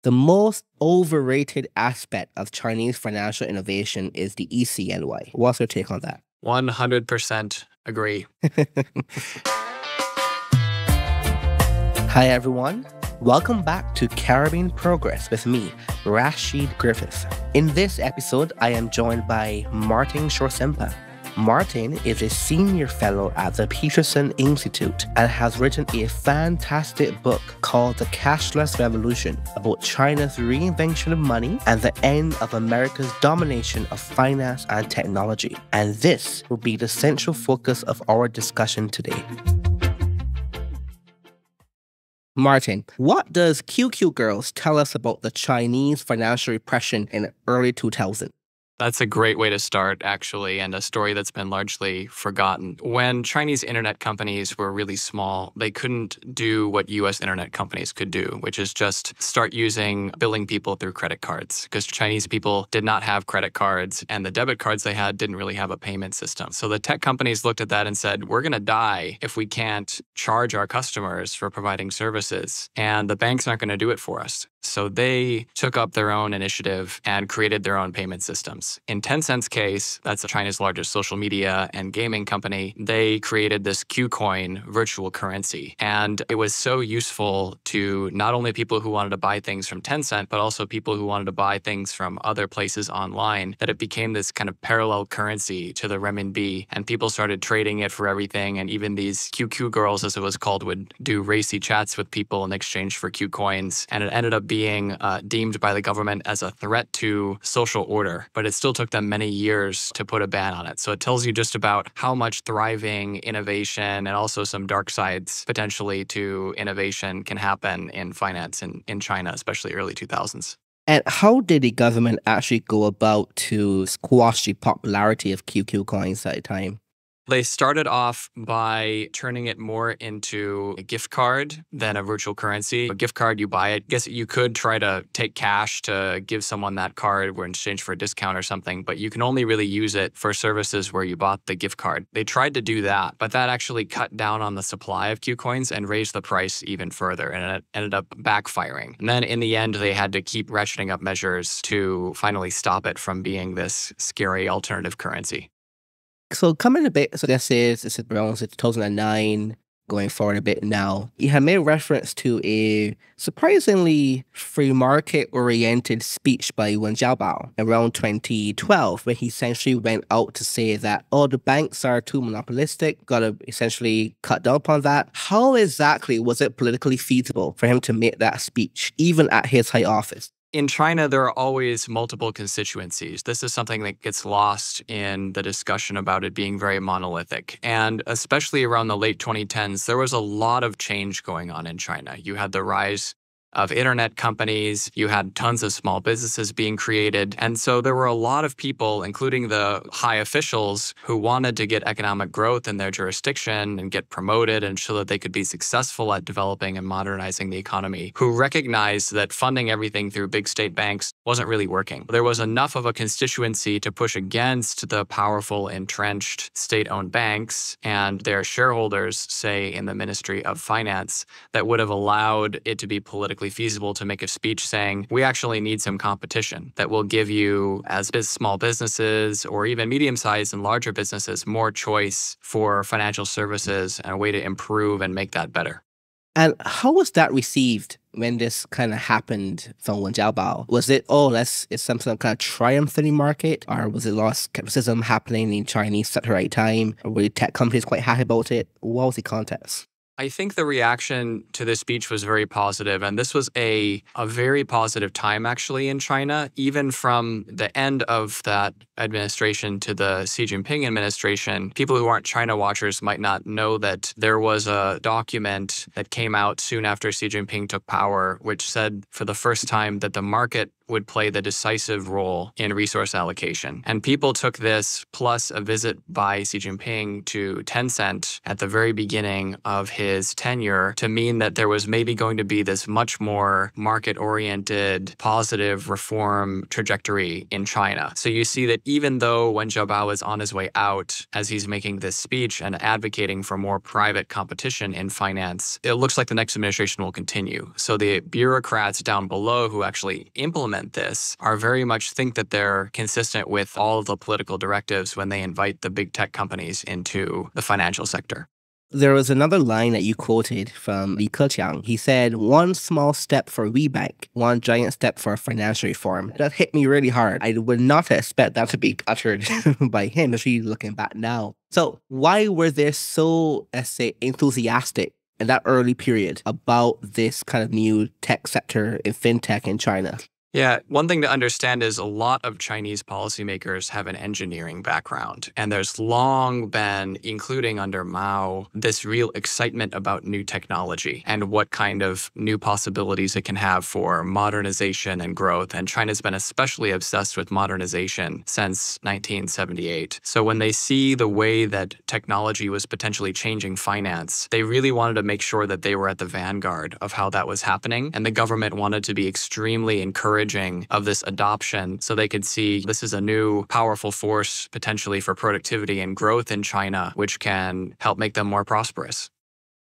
The most overrated aspect of Chinese financial innovation is the ECNY. What's your take on that? 100% agree. Hi, everyone. Welcome back to Caribbean Progress with me, Rasheed Griffith. In this episode, I am joined by Martin Chorzempa. Martin is a senior fellow at the Peterson Institute and has written a fantastic book called The Cashless Revolution about China's reinvention of money and the end of America's domination of finance and technology. And this will be the central focus of our discussion today. Martin, what does QQ Girls tell us about the Chinese financial repression in the early 2000s? That's a great way to start, actually, and a story that's been largely forgotten. When Chinese internet companies were really small, they couldn't do what U.S. internet companies could do, which is just start billing people through credit cards, because Chinese people did not have credit cards, and the debit cards they had didn't really have a payment system. So the tech companies looked at that and said, we're going to die if we can't charge our customers for providing services, and the banks aren't going to do it for us. So they took up their own initiative and created their own payment systems. In Tencent's case, that's China's largest social media and gaming company, they created this QCoin virtual currency. And it was so useful to not only people who wanted to buy things from Tencent, but also people who wanted to buy things from other places online, that it became this kind of parallel currency to the renminbi. And people started trading it for everything. And even these QQ girls, as it was called, would do racy chats with people in exchange for Q coins. And it ended up being deemed by the government as a threat to social order, but it still took them many years to put a ban on it. So it tells you just about how much thriving innovation and also some dark sides potentially to innovation can happen in finance in China, especially early 2000s. And how did the government actually go about to squash the popularity of QQ coins at the time? They started off by turning it more into a gift card than a virtual currency. A gift card, you buy it. I guess you could try to take cash to give someone that card in exchange for a discount or something, but you can only really use it for services where you bought the gift card. They tried to do that, but that actually cut down on the supply of Q coins and raised the price even further, and it ended up backfiring. And then in the end, they had to keep ratcheting up measures to finally stop it from being this scary alternative currency. So coming a bit, so this is around 2009, going forward a bit now. You have made reference to a surprisingly free market-oriented speech by Wen Jiabao around 2012, where he essentially went out to say that, the banks are too monopolistic, gotta essentially cut down upon that. How exactly was it politically feasible for him to make that speech, even at his high office? In China, there are always multiple constituencies. This is something that gets lost in the discussion about it being very monolithic. And especially around the late 2010s, there was a lot of change going on in China. You had the rise of internet companies, you had tons of small businesses being created. And so there were a lot of people, including the high officials, who wanted to get economic growth in their jurisdiction and get promoted and so that they could be successful at developing and modernizing the economy, who recognized that funding everything through big state banks wasn't really working. There was enough of a constituency to push against the powerful, entrenched state-owned banks and their shareholders, say in the Ministry of Finance, that would have allowed it to be politically feasible to make a speech saying, we actually need some competition that will give you, as small businesses or even medium-sized and larger businesses, more choice for financial services and a way to improve and make that better. And how was that received when this kind of happened from Wen Jiabao? Was it, it's some kind of triumph in the market? Or was it a lot of skepticism happening in Chinese at the right time? Or were the tech companies quite happy about it? What was the context? I think the reaction to this speech was very positive, and this was a very positive time, actually, in China. Even from the end of that administration to the Xi Jinping administration, people who aren't China watchers might not know that there was a document that came out soon after Xi Jinping took power, which said for the first time that the market would play the decisive role in resource allocation. And people took this plus a visit by Xi Jinping to Tencent at the very beginning of his tenure to mean that there was maybe going to be this much more market-oriented, positive reform trajectory in China. So you see that even though Wen Jiabao is on his way out as he's making this speech and advocating for more private competition in finance, it looks like the next administration will continue. So the bureaucrats down below who actually implement this are very much think that they're consistent with all of the political directives when they invite the big tech companies into the financial sector. There was another line that you quoted from Li Keqiang. He said, "One small step for WeBank, one giant step for financial reform." That hit me really hard. I would not expect that to be uttered by him, especially looking back now. So why were they so, let's say, enthusiastic in that early period about this kind of new tech sector in fintech in China? Yeah, one thing to understand is a lot of Chinese policymakers have an engineering background. And there's long been, including under Mao, this real excitement about new technology and what kind of new possibilities it can have for modernization and growth. And China's been especially obsessed with modernization since 1978. So when they see the way that technology was potentially changing finance, they really wanted to make sure that they were at the vanguard of how that was happening. And the government wanted to be extremely encouraging of this adoption so they could see this is a new powerful force potentially for productivity and growth in China, which can help make them more prosperous.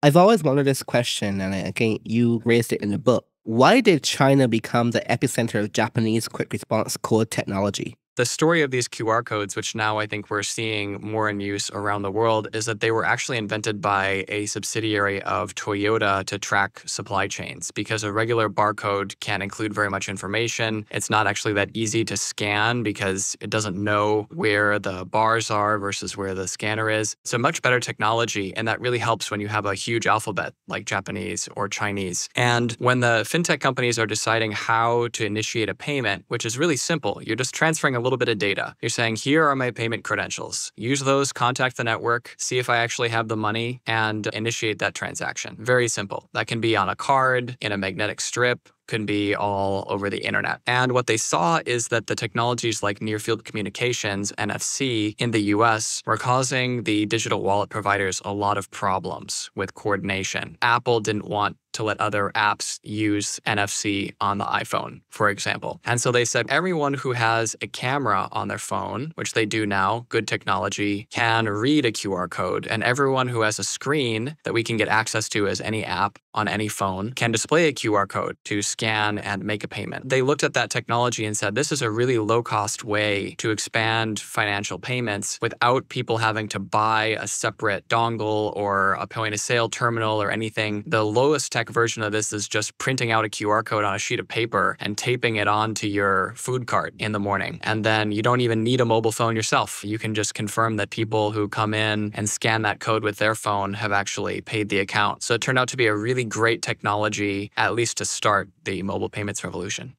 I've always wondered this question, and again, you raised it in the book. Why did China become the epicenter of Japanese quick response code technology? The story of these QR codes, which now I think we're seeing more in use around the world, is that they were actually invented by a subsidiary of Toyota to track supply chains because a regular barcode can't include very much information. It's not actually that easy to scan because it doesn't know where the bars are versus where the scanner is. It's a much better technology, and that really helps when you have a huge alphabet like Japanese or Chinese. And when the fintech companies are deciding how to initiate a payment, which is really simple, you're just transferring a little bit of data. You're saying, here are my payment credentials. Use those, contact the network, see if I actually have the money, and initiate that transaction. Very simple. That can be on a card, in a magnetic strip, can be all over the internet. And what they saw is that the technologies like near-field communications, NFC, in the US were causing the digital wallet providers a lot of problems with coordination. Apple didn't want to let other apps use NFC on the iPhone, for example. And so they said everyone who has a camera on their phone, which they do now, good technology, can read a QR code. And everyone who has a screen that we can get access to as any app on any phone can display a QR code to scan and make a payment. They looked at that technology and said, this is a really low-cost way to expand financial payments without people having to buy a separate dongle or a point-of-sale terminal or anything. The lowest tech version of this is just printing out a QR code on a sheet of paper and taping it onto your food cart in the morning. And then you don't even need a mobile phone yourself. You can just confirm that people who come in and scan that code with their phone have actually paid the account. So it turned out to be a really great technology, at least to start the mobile payments revolution.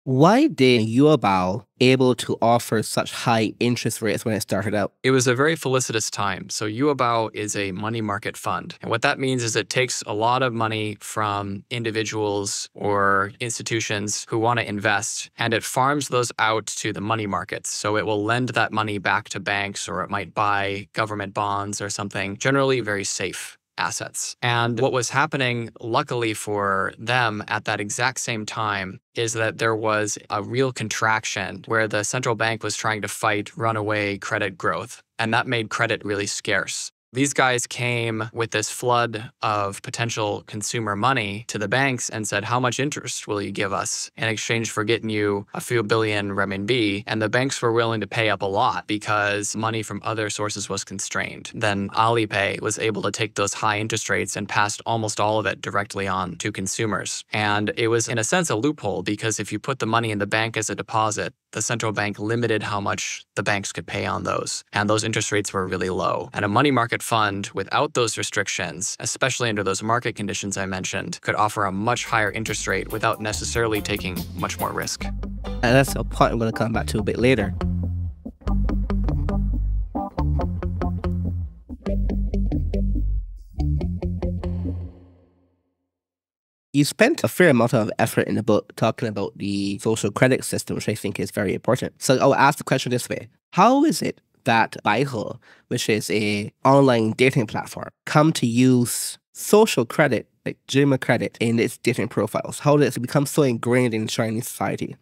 Why did Yuobao able to offer such high interest rates when it started out? It was a very felicitous time. So Yuobao is a money market fund. And what that means is it takes a lot of money from individuals or institutions who want to invest, and it farms those out to the money markets. So it will lend that money back to banks, or it might buy government bonds or something, generally very safe assets. And what was happening, luckily for them at that exact same time, is that there was a real contraction where the central bank was trying to fight runaway credit growth. And that made credit really scarce. These guys came with this flood of potential consumer money to the banks and said, how much interest will you give us in exchange for getting you a few billion renminbi? And the banks were willing to pay up a lot because money from other sources was constrained. Then Alipay was able to take those high interest rates and passed almost all of it directly on to consumers. And it was, in a sense, a loophole because if you put the money in the bank as a deposit, the central bank limited how much the banks could pay on those. And those interest rates were really low. And a money market fund without those restrictions, especially under those market conditions I mentioned, could offer a much higher interest rate without necessarily taking much more risk. And that's a point I'm going to come back to a bit later. You spent a fair amount of effort in the book talking about the social credit system, which I think is very important. So I'll ask the question this way. How is it that Baihe, which is a online dating platform, come to use social credit, like Jima credit, in its dating profiles? How does it become so ingrained in Chinese society?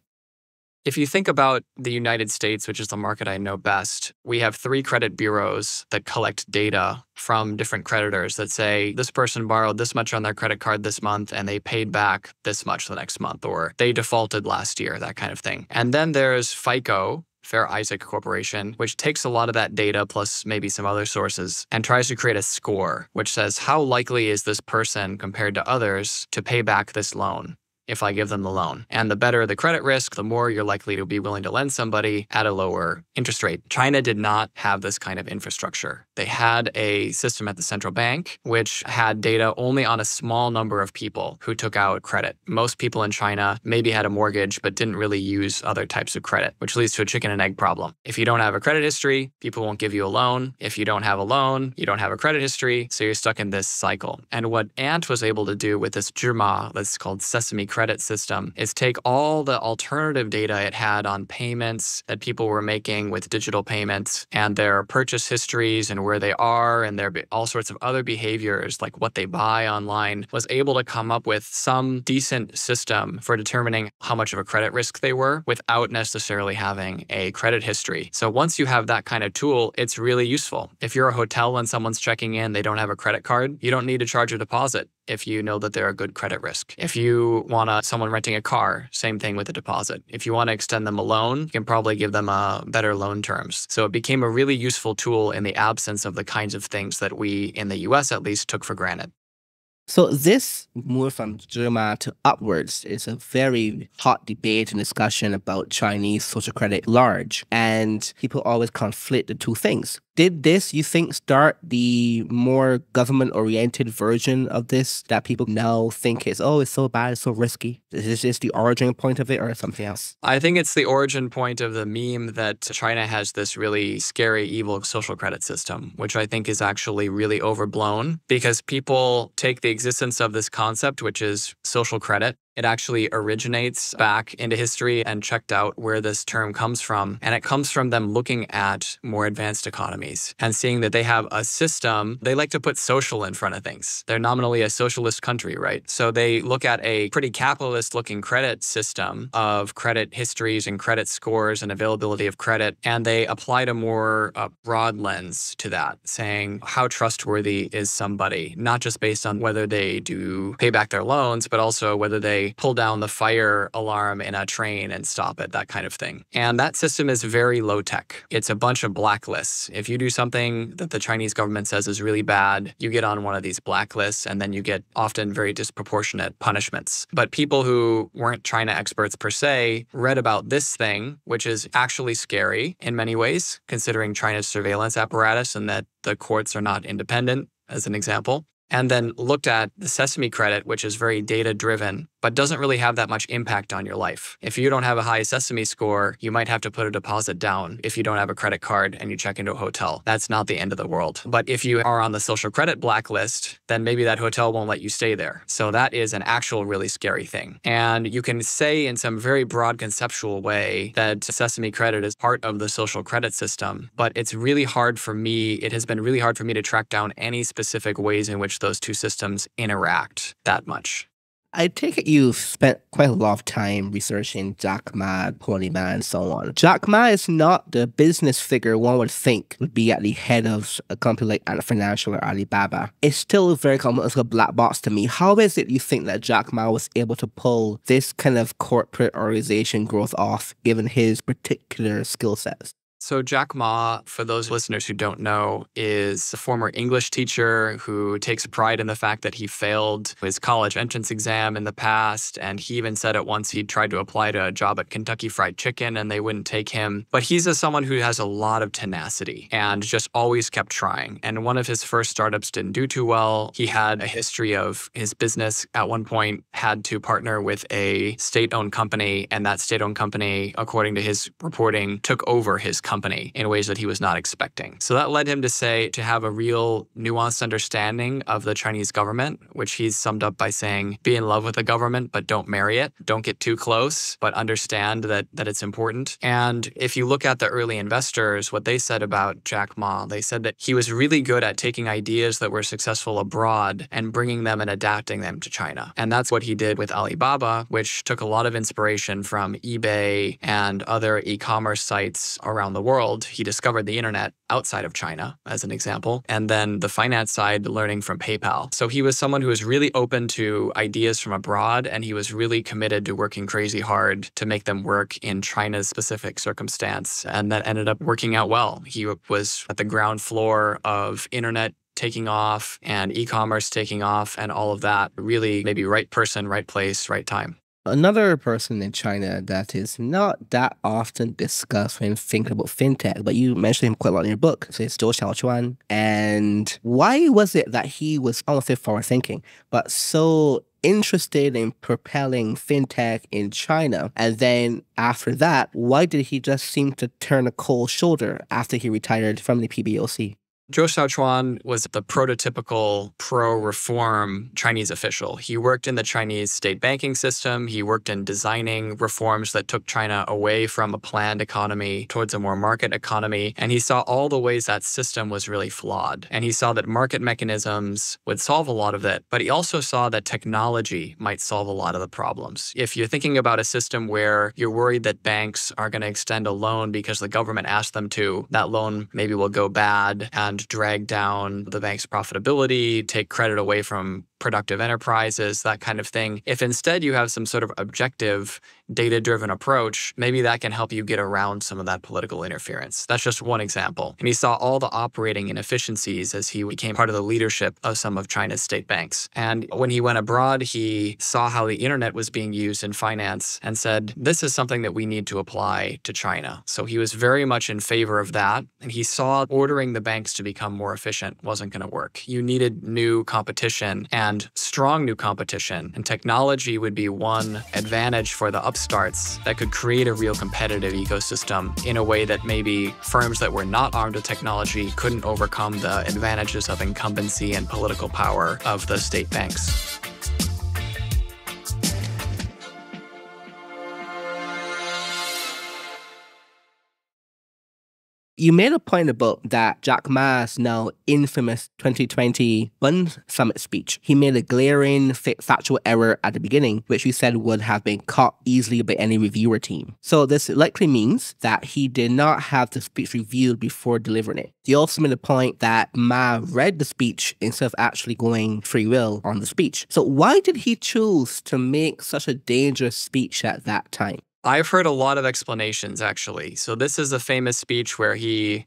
If you think about the United States, which is the market I know best, we have 3 credit bureaus that collect data from different creditors that say this person borrowed this much on their credit card this month and they paid back this much the next month, or they defaulted last year, that kind of thing. And then there's FICO, Fair Isaac Corporation, which takes a lot of that data plus maybe some other sources and tries to create a score, which says how likely is this person compared to others to pay back this loan if I give them the loan. And the better the credit risk, the more you're likely to be willing to lend somebody at a lower interest rate. China did not have this kind of infrastructure. They had a system at the central bank, which had data only on a small number of people who took out credit. Most people in China maybe had a mortgage, but didn't really use other types of credit, which leads to a chicken and egg problem. If you don't have a credit history, people won't give you a loan. If you don't have a loan, you don't have a credit history, so you're stuck in this cycle. And what Ant was able to do with this Zhima, that's called Sesame credit system, is take all the alternative data it had on payments that people were making with digital payments and their purchase histories and where they are and their all sorts of other behaviors like what they buy online, was able to come up with some decent system for determining how much of a credit risk they were without necessarily having a credit history. So once you have that kind of tool, it's really useful. If you're a hotel and someone's checking in, they don't have a credit card, you don't need to charge a deposit if you know that they're a good credit risk. If you want someone renting a car, same thing with a deposit. If you want to extend them a loan, you can probably give them better loan terms. So it became a really useful tool in the absence of the kinds of things that we, in the US at least, took for granted. So this move from Zhima to upwards is a very hot debate and discussion about Chinese social credit at large. And people always conflate the two things. Did this, you think, start the more government-oriented version of this that people now think is, oh, it's so bad, it's so risky? Is this the origin point of it or something else? I think it's the origin point of the meme that China has this really scary, evil social credit system, which I think is actually really overblown because people take the existence of this concept, which is social credit. It actually originates back into history and checked out where this term comes from. And it comes from them looking at more advanced economies and seeing that they have a system. They like to put social in front of things. They're nominally a socialist country, right? So they look at a pretty capitalist-looking credit system of credit histories and credit scores and availability of credit. And they applied a more broad lens to that, saying how trustworthy is somebody, not just based on whether they do pay back their loans, but also whether they pull down the fire alarm in a train and stop it, that kind of thing. And that system is very low tech. It's a bunch of blacklists. If you do something that the Chinese government says is really bad, you get on one of these blacklists and then you get often very disproportionate punishments. But people who weren't China experts per se read about this thing, which is actually scary in many ways, considering China's surveillance apparatus and that the courts are not independent, as an example. And then looked at the Sesame credit, which is very data-driven, but doesn't really have that much impact on your life. If you don't have a high Sesame score, you might have to put a deposit down if you don't have a credit card and you check into a hotel. That's not the end of the world. But if you are on the social credit blacklist, then maybe that hotel won't let you stay there. So that is an actual really scary thing. And you can say in some very broad conceptual way that Sesame credit is part of the social credit system, but it's really hard for me, it has been really hard for me to track down any specific ways in which those two systems interact that much. I take it you've spent quite a lot of time researching Jack Ma, Pony Ma, and so on. Jack Ma is not the business figure one would think would be at the head of a company like Ant Financial or Alibaba. It's still very common, a black box to me. How is it you think that Jack Ma was able to pull this kind of corporate organization growth off, given his particular skill sets? So Jack Ma, for those listeners who don't know, is a former English teacher who takes pride in the fact that he failed his college entrance exam in the past. And he even said at once he tried to apply to a job at Kentucky Fried Chicken and they wouldn't take him. But he's someone who has a lot of tenacity and just always kept trying. And one of his first startups didn't do too well. He had a history of his business at one point had to partner with a state-owned company. And that state-owned company, according to his reporting, took over his company in ways that he was not expecting. So that led him to have a real nuanced understanding of the Chinese government, which he's summed up by saying, be in love with the government, but don't marry it. Don't get too close, but understand that it's important. And if you look at the early investors, what they said about Jack Ma, they said that he was really good at taking ideas that were successful abroad and bringing them and adapting them to China. And that's what he did with Alibaba, which took a lot of inspiration from eBay and other e-commerce sites around the world. He discovered the internet outside of China, as an example, and then the finance side learning from PayPal. So he was someone who was really open to ideas from abroad, and he was really committed to working crazy hard to make them work in China's specific circumstance, and that ended up working out well. He was at the ground floor of internet taking off and e-commerce taking off and all of that. Really maybe right person, right place, right time. Another person in China that is not that often discussed when thinking about fintech, but you mentioned him quite a lot in your book, so it's Zhou Xiaochuan. And why was it that he was, I don't say forward thinking, but so interested in propelling fintech in China? And then after that, why did he just seem to turn a cold shoulder after he retired from the PBOC? Zhou Xiaochuan was the prototypical pro-reform Chinese official. He worked in the Chinese state banking system. He worked in designing reforms that took China away from a planned economy towards a more market economy. And he saw all the ways that system was really flawed. And he saw that market mechanisms would solve a lot of it, but he also saw that technology might solve a lot of the problems. If you're thinking about a system where you're worried that banks are going to extend a loan because the government asked them to, that loan maybe will go bad and drag down the bank's profitability, take credit away from productive enterprises, that kind of thing. If instead you have some sort of objective, data-driven approach, maybe that can help you get around some of that political interference. That's just one example. And he saw all the operating inefficiencies as he became part of the leadership of some of China's state banks. And when he went abroad, he saw how the internet was being used in finance and said, this is something that we need to apply to China. So he was very much in favor of that. And he saw ordering the banks to become more efficient wasn't going to work. You needed new competition and strong new competition. And technology would be one advantage for the upstarts that could create a real competitive ecosystem in a way that maybe firms that were not armed with technology couldn't overcome the advantages of incumbency and political power of the state banks. You made a point about that Jack Ma's now infamous 2020 Bund Summit speech. He made a glaring factual error at the beginning, which he said would have been caught easily by any reviewer team. So this likely means that he did not have the speech reviewed before delivering it. He also made a point that Ma read the speech instead of actually going free will on the speech. So why did he choose to make such a dangerous speech at that time? I've heard a lot of explanations, actually. So this is a famous speech where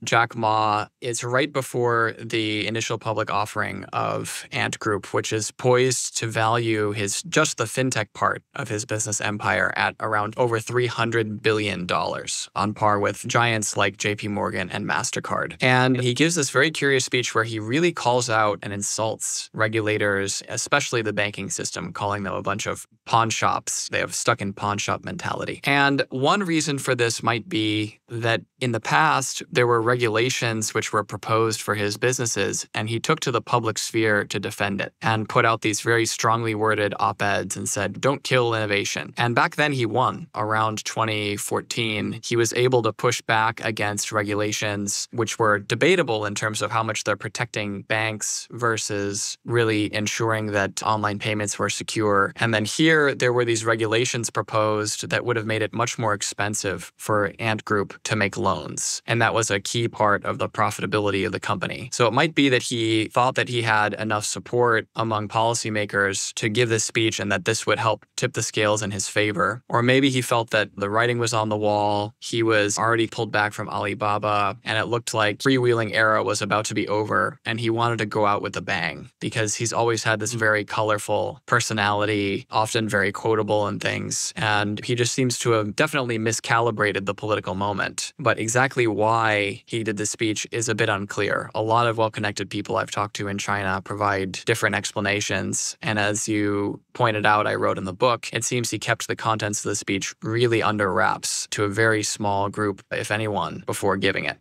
Jack Ma, it's right before the initial public offering of Ant Group, which is poised to value just the fintech part of his business empire at around over $300 billion, on par with giants like JP Morgan and MasterCard. And he gives this very curious speech where he really calls out and insults regulators, especially the banking system, calling them a bunch of pawn shops. They have stuck in pawn shop mentality. And one reason for this might be that in the past, there were regulations which were proposed for his businesses, and he took to the public sphere to defend it and put out these very strongly worded op-eds and said, don't kill innovation. And back then he won. Around 2014, he was able to push back against regulations which were debatable in terms of how much they're protecting banks versus really ensuring that online payments were secure. And then here, there were these regulations proposed that would have made it much more expensive for Ant Group to make loans. And that was a key part of the profitability of the company. So it might be that he thought that he had enough support among policymakers to give this speech and that this would help tip the scales in his favor. Or maybe he felt that the writing was on the wall, he was already pulled back from Alibaba, and it looked like freewheeling era was about to be over, and he wanted to go out with a bang because he's always had this very colorful personality, often very quotable and things. And he just seems to have definitely miscalibrated the political moment. But exactly why he did this speech is a bit unclear. A lot of well-connected people I've talked to in China provide different explanations. And as you pointed out, I wrote in the book, it seems he kept the contents of the speech really under wraps to a very small group, if anyone, before giving it.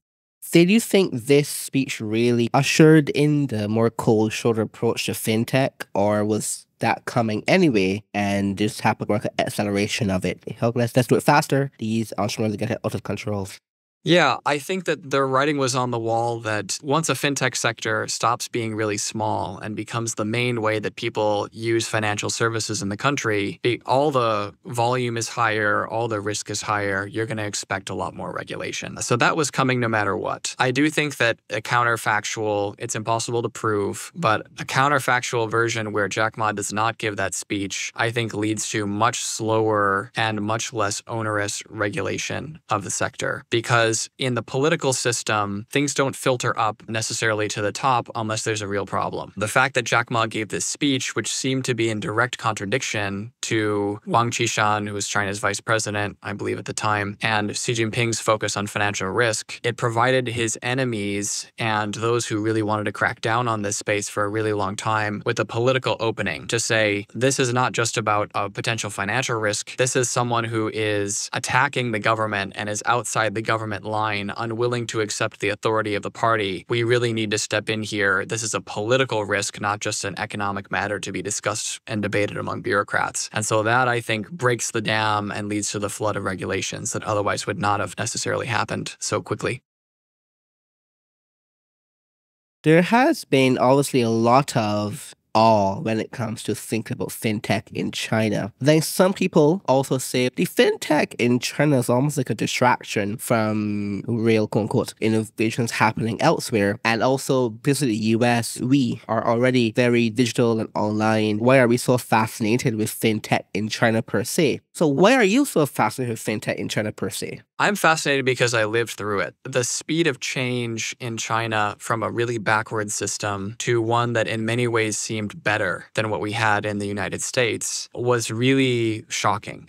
Did you think this speech really ushered in the more cold shoulder approach to fintech, or was that coming anyway and just happened to work an acceleration of it? Let's do it faster. These entrepreneurs get out of control. Yeah, I think that the writing was on the wall that once a fintech sector stops being really small and becomes the main way that people use financial services in the country, all the volume is higher, all the risk is higher, you're going to expect a lot more regulation. So that was coming no matter what. I do think that a counterfactual, it's impossible to prove, but a counterfactual version where Jack Ma does not give that speech, I think leads to much slower and much less onerous regulation of the sector. Because in the political system, things don't filter up necessarily to the top unless there's a real problem. The fact that Jack Ma gave this speech, which seemed to be in direct contradiction to Wang Qishan, who was China's vice president, I believe at the time, and Xi Jinping's focus on financial risk, it provided his enemies and those who really wanted to crack down on this space for a really long time with a political opening to say, this is not just about a potential financial risk. This is someone who is attacking the government and is outside the government line, unwilling to accept the authority of the party. We really need to step in here. This is a political risk, not just an economic matter to be discussed and debated among bureaucrats. And so that, I think, breaks the dam and leads to the flood of regulations that otherwise would not have necessarily happened so quickly. There has been obviously a lot of awe when it comes to thinking about fintech in China. Then some people also say the fintech in China is almost like a distraction from real quote-unquote innovations happening elsewhere. And also, because of the US, we are already very digital and online. Why are we so fascinated with fintech in China per se? So why are you so fascinated with fintech in China per se? I'm fascinated because I lived through it. The speed of change in China from a really backward system to one that in many ways seemed better than what we had in the United States was really shocking.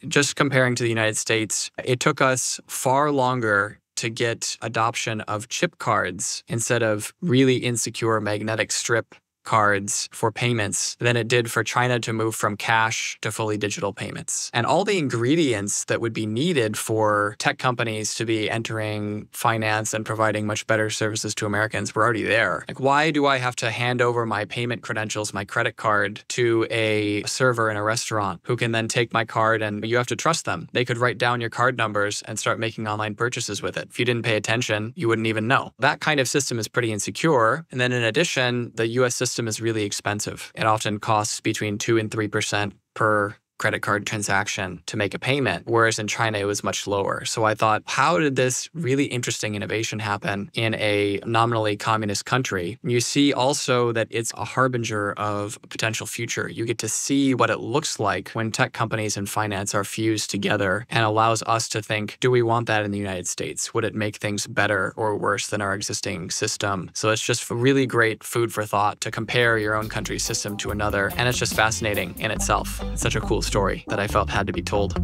Just comparing to the United States, it took us far longer to get adoption of chip cards instead of really insecure magnetic strip cards for payments than it did for China to move from cash to fully digital payments. And all the ingredients that would be needed for tech companies to be entering finance and providing much better services to Americans were already there. Like, why do I have to hand over my payment credentials, my credit card, to a server in a restaurant who can then take my card and you have to trust them? They could write down your card numbers and start making online purchases with it. If you didn't pay attention, you wouldn't even know. That kind of system is pretty insecure. And then in addition, the US system is really expensive. It often costs between 2% and 3% per credit card transaction to make a payment, whereas in China, it was much lower. So I thought, how did this really interesting innovation happen in a nominally communist country? You see also that it's a harbinger of a potential future. You get to see what it looks like when tech companies and finance are fused together and allows us to think, do we want that in the United States? Would it make things better or worse than our existing system? So it's just really great food for thought to compare your own country's system to another. And it's just fascinating in itself. It's such a cool story that I felt had to be told.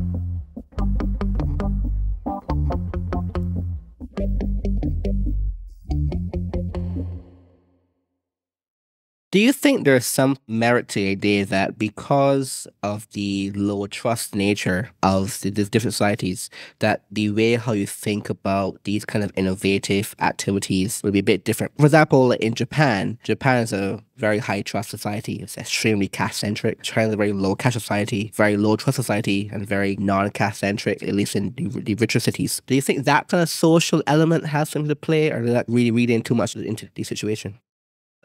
Do you think there's some merit to the idea that because of the low trust nature of the different societies, that the way how you think about these kind of innovative activities will be a bit different? For example, in Japan is a very high trust society. It's extremely cash-centric. China is a very low cash society, very low trust society, and very non-cash-centric, at least in the richer cities. Do you think that kind of social element has something to play, or does that really read in too much into the situation?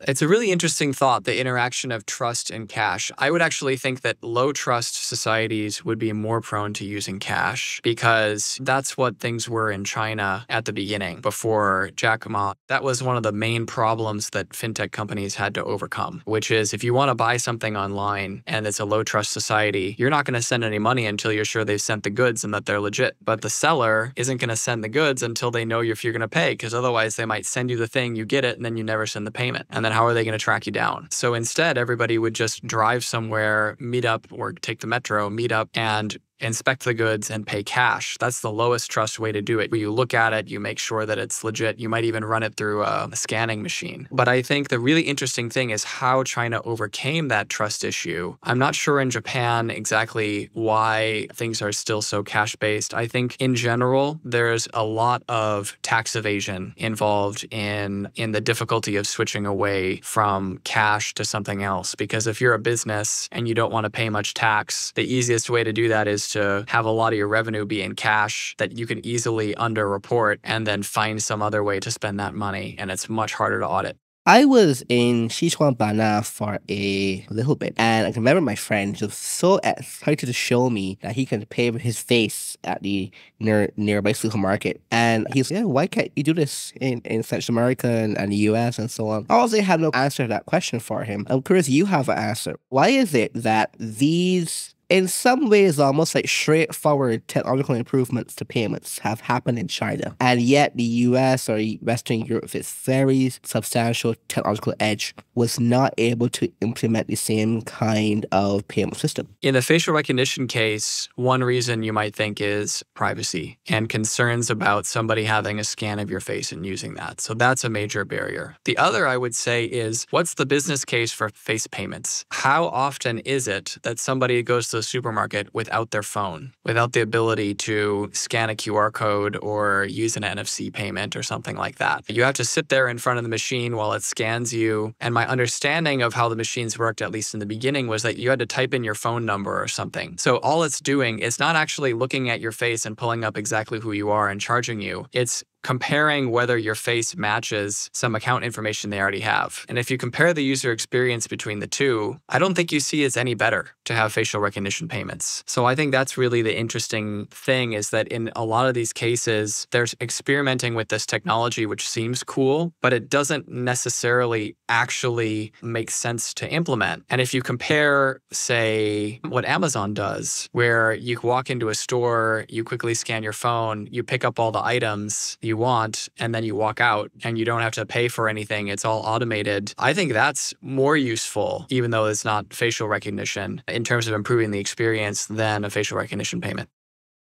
It's a really interesting thought, the interaction of trust and cash. I would actually think that low trust societies would be more prone to using cash because that's what things were in China at the beginning before Jack Ma. That was one of the main problems that fintech companies had to overcome, which is if you want to buy something online and it's a low trust society, you're not going to send any money until you're sure they've sent the goods and that they're legit. But the seller isn't going to send the goods until they know if you're going to pay, because otherwise they might send you the thing, you get it, and then you never send the payment. And then how are they going to track you down? So instead, everybody would just drive somewhere, meet up, or take the metro, meet up, and inspect the goods, and pay cash. That's the lowest trust way to do it. Where you look at it, you make sure that it's legit. You might even run it through a scanning machine. But I think the really interesting thing is how China overcame that trust issue. I'm not sure in Japan exactly why things are still so cash-based. I think in general, there's a lot of tax evasion involved in the difficulty of switching away from cash to something else. Because if you're a business and you don't want to pay much tax, the easiest way to do that is to have a lot of your revenue be in cash that you can easily underreport and then find some other way to spend that money. And it's much harder to audit. I was in Sichuan for a little bit, and I can remember my friend was so excited to show me that he can pay with his face at the nearby supermarket. And he's, yeah, why can't you do this in Central America and the US and so on? I also had no answer to that question for him. I'm curious, you have an answer. Why is it that these, in some ways, almost like straightforward technological improvements to payments have happened in China, and yet the US or Western Europe, with its very substantial technological edge, was not able to implement the same kind of payment system? In the facial recognition case, one reason you might think is privacy and concerns about somebody having a scan of your face and using that. So that's a major barrier. The other, I would say, is what's the business case for face payments? How often is it that somebody goes to the supermarket without their phone, without the ability to scan a QR code or use an NFC payment or something like that? You have to sit there in front of the machine while it scans you. And my understanding of how the machines worked, at least in the beginning, was that you had to type in your phone number or something. So all it's doing is not actually looking at your face and pulling up exactly who you are and charging you. It's comparing whether your face matches some account information they already have. And if you compare the user experience between the two, I don't think you see it's any better to have facial recognition payments. So I think that's really the interesting thing, is that in a lot of these cases, they're experimenting with this technology, which seems cool, but it doesn't necessarily actually make sense to implement. And if you compare, say, what Amazon does, where you walk into a store, you quickly scan your phone, you pick up all the items you want, and then you walk out and you don't have to pay for anything. It's all automated. I think that's more useful, even though it's not facial recognition, in terms of improving the experience than a facial recognition payment.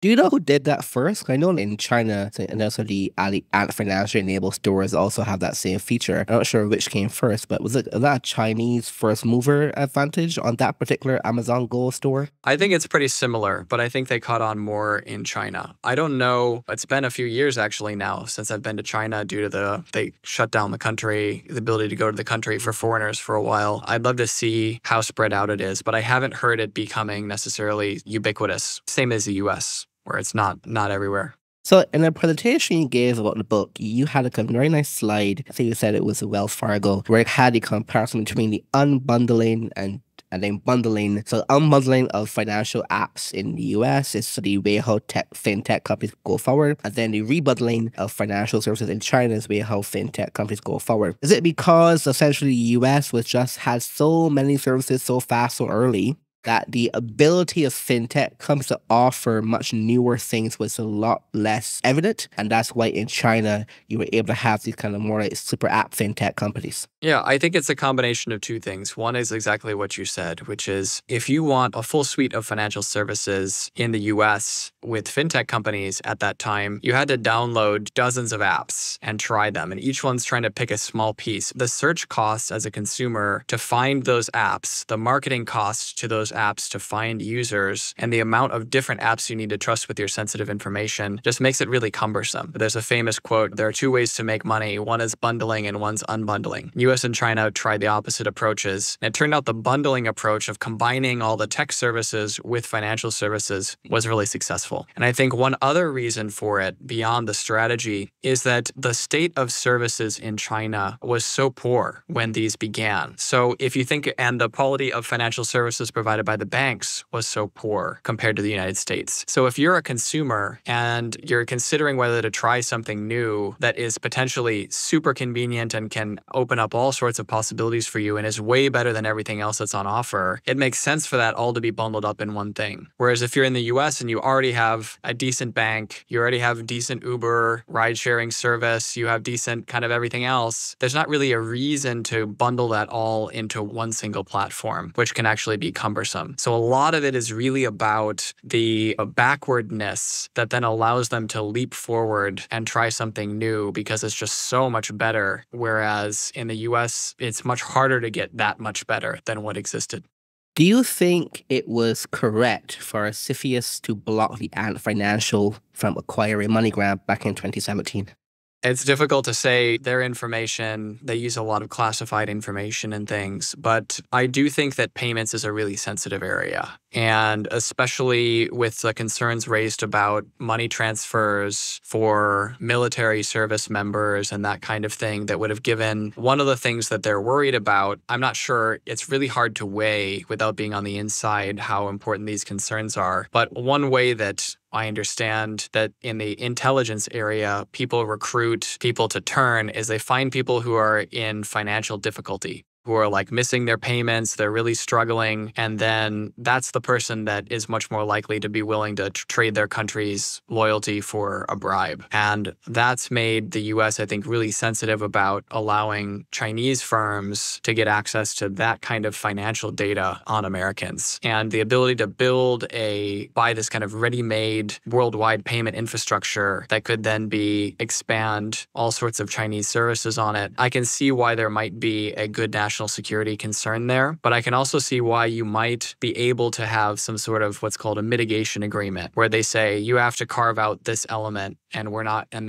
Do you know who did that first? I know in China, and also the financially enabled stores also have that same feature. I'm not sure which came first, but was that a Chinese first mover advantage on that particular Amazon Go store? I think it's pretty similar, but I think they caught on more in China. I don't know. It's been a few years actually now since I've been to China due to they shut down the country, the ability to go to the country for foreigners for a while. I'd love to see how spread out it is, but I haven't heard it becoming necessarily ubiquitous, same as the US, where it's not everywhere. So in the presentation you gave about the book, you had a very nice slide. I think you said it was a Wells Fargo, where it had the comparison between the unbundling and then bundling. So unbundling of financial apps in the US is the way how fintech companies go forward. And then the rebundling of financial services in China is the way how fintech companies go forward. Is it because essentially the US had so many services so fast, so early, that the ability of fintech companies to offer much newer things was a lot less evident, and that's why in China you were able to have these kind of more like super app fintech companies? Yeah, I think it's a combination of two things. One is exactly what you said, which is if you want a full suite of financial services in the US with fintech companies at that time, you had to download dozens of apps and try them, and each one's trying to pick a small piece. The search costs as a consumer to find those apps, the marketing costs to those apps to find users, and the amount of different apps you need to trust with your sensitive information just makes it really cumbersome. There's a famous quote, there are two ways to make money. One is bundling and one's unbundling. US and China tried the opposite approaches. And it turned out the bundling approach of combining all the tech services with financial services was really successful. And I think one other reason for it, beyond the strategy, is that the state of services in China was so poor when these began. So if you think, and the quality of financial services provided by the banks was so poor compared to the United States. So if you're a consumer and you're considering whether to try something new that is potentially super convenient and can open up all sorts of possibilities for you and is way better than everything else that's on offer, it makes sense for that all to be bundled up in one thing. Whereas if you're in the US and you already have a decent bank, you already have decent Uber ride-sharing service, you have decent kind of everything else, there's not really a reason to bundle that all into one single platform, which can actually be cumbersome. cumbersome. So a lot of it is really about the backwardness that then allows them to leap forward and try something new because it's just so much better. Whereas in the US, it's much harder to get that much better than what existed. Do you think it was correct for CFIUS to block the Ant Financial from acquiring MoneyGram back in 2017? It's difficult to say. Their information, they use a lot of classified information and things, but I do think that payments is a really sensitive area. And especially with the concerns raised about money transfers for military service members and that kind of thing that would have given one of the things that they're worried about. I'm not sure. It's really hard to weigh without being on the inside how important these concerns are. But one way that I understand that in the intelligence area, people recruit people to turn is they find people who are in financial difficulty, who are like missing their payments, they're really struggling, and then that's the person that is much more likely to be willing to trade their country's loyalty for a bribe. And that's made the US, I think, really sensitive about allowing Chinese firms to get access to that kind of financial data on Americans. And the ability to buy this kind of ready-made worldwide payment infrastructure that could then expand all sorts of Chinese services on it. I can see why there might be a good national security concern there, but I can also see why you might be able to have some sort of what's called a mitigation agreement where they say you have to carve out this element and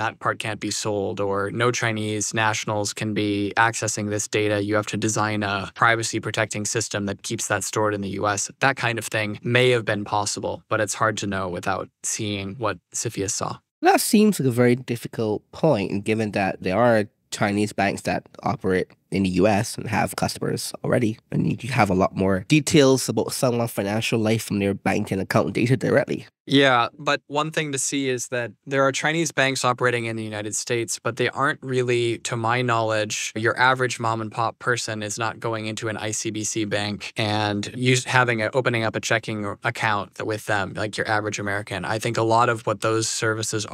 that part can't be sold, or no Chinese nationals can be accessing this data. You have to design a privacy protecting system that keeps that stored in the US. That kind of thing may have been possible, but it's hard to know without seeing what CFIUS saw. That seems like a very difficult point, given that there are Chinese banks that operate in the US and have customers already, and you have a lot more details about someone's financial life from their banking account data directly. Yeah, but one thing to see is that there are Chinese banks operating in the United States, but they aren't really, to my knowledge, your average mom and pop person is not going into an ICBC bank and opening up a checking account with them like your average American. I think a lot of what those services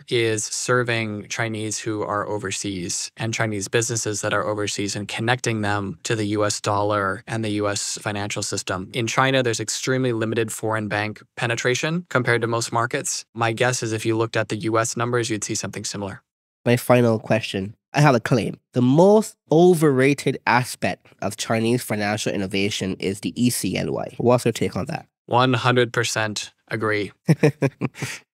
is serving Chinese who are overseas and Chinese businesses that are overseas and connecting them to the US dollar and the US financial system. In China, there's extremely limited foreign bank penetration compared to most markets. My guess is if you looked at the US numbers, you'd see something similar. My final question. I have a claim. The most overrated aspect of Chinese financial innovation is the ECNY. What's your take on that? 100% agree.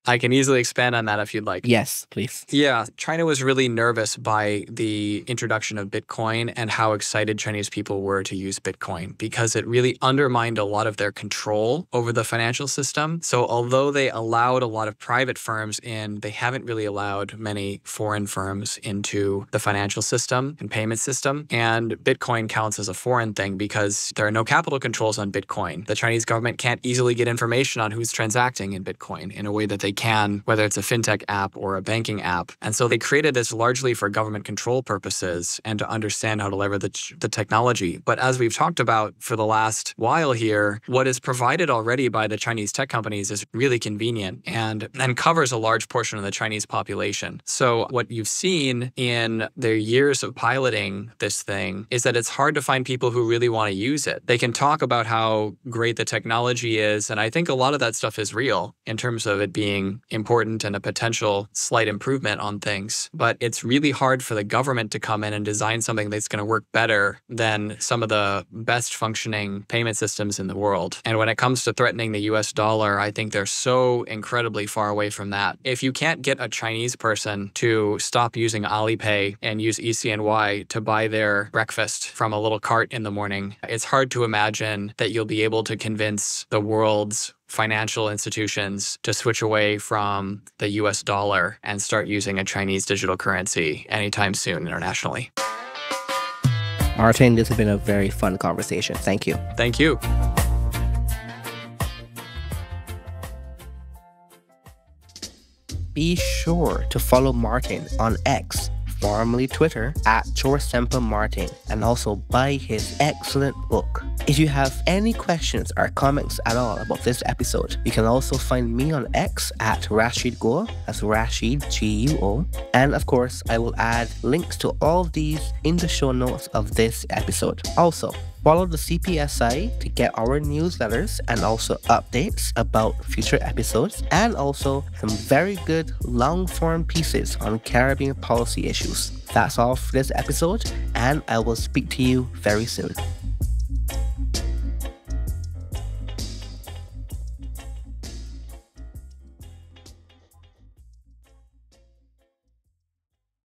I can easily expand on that if you'd like. Yes, please. Yeah, China was really nervous by the introduction of Bitcoin and how excited Chinese people were to use Bitcoin because it really undermined a lot of their control over the financial system. So although they allowed a lot of private firms in, they haven't really allowed many foreign firms into the financial system and payment system. And Bitcoin counts as a foreign thing because there are no capital controls on Bitcoin. The Chinese government can't easily get information on who's transacting in Bitcoin in a way that they can, whether it's a fintech app or a banking app. And so they created this largely for government control purposes and to understand how to leverage the technology. But as we've talked about for the last while here, what is provided already by the Chinese tech companies is really convenient and covers a large portion of the Chinese population. So what you've seen in their years of piloting this thing is that it's hard to find people who really want to use it. They can talk about how great the technology is, and I think a lot of that stuff is real in terms of it being important and a potential slight improvement on things. But it's really hard for the government to come in and design something that's going to work better than some of the best functioning payment systems in the world. And when it comes to threatening the US dollar, I think they're so incredibly far away from that. If you can't get a Chinese person to stop using Alipay and use ECNY to buy their breakfast from a little cart in the morning, it's hard to imagine that you'll be able to convince the world's financial institutions to switch away from the US dollar and start using a Chinese digital currency anytime soon internationally. Martin, this has been a very fun conversation. Thank you. Thank you. Be sure to follow Martin on X, formerly Twitter, @Chorzempa Martin, and also buy his excellent book, If you have any questions or comments at all about this episode, you can also find me on X at Rasheed Guo, that's Rasheed Guo. And of course, I will add links to all of these in the show notes of this episode. Also, follow the CPSI to get our newsletters and also updates about future episodes, and also some very good long-form pieces on Caribbean policy issues. That's all for this episode, and I will speak to you very soon.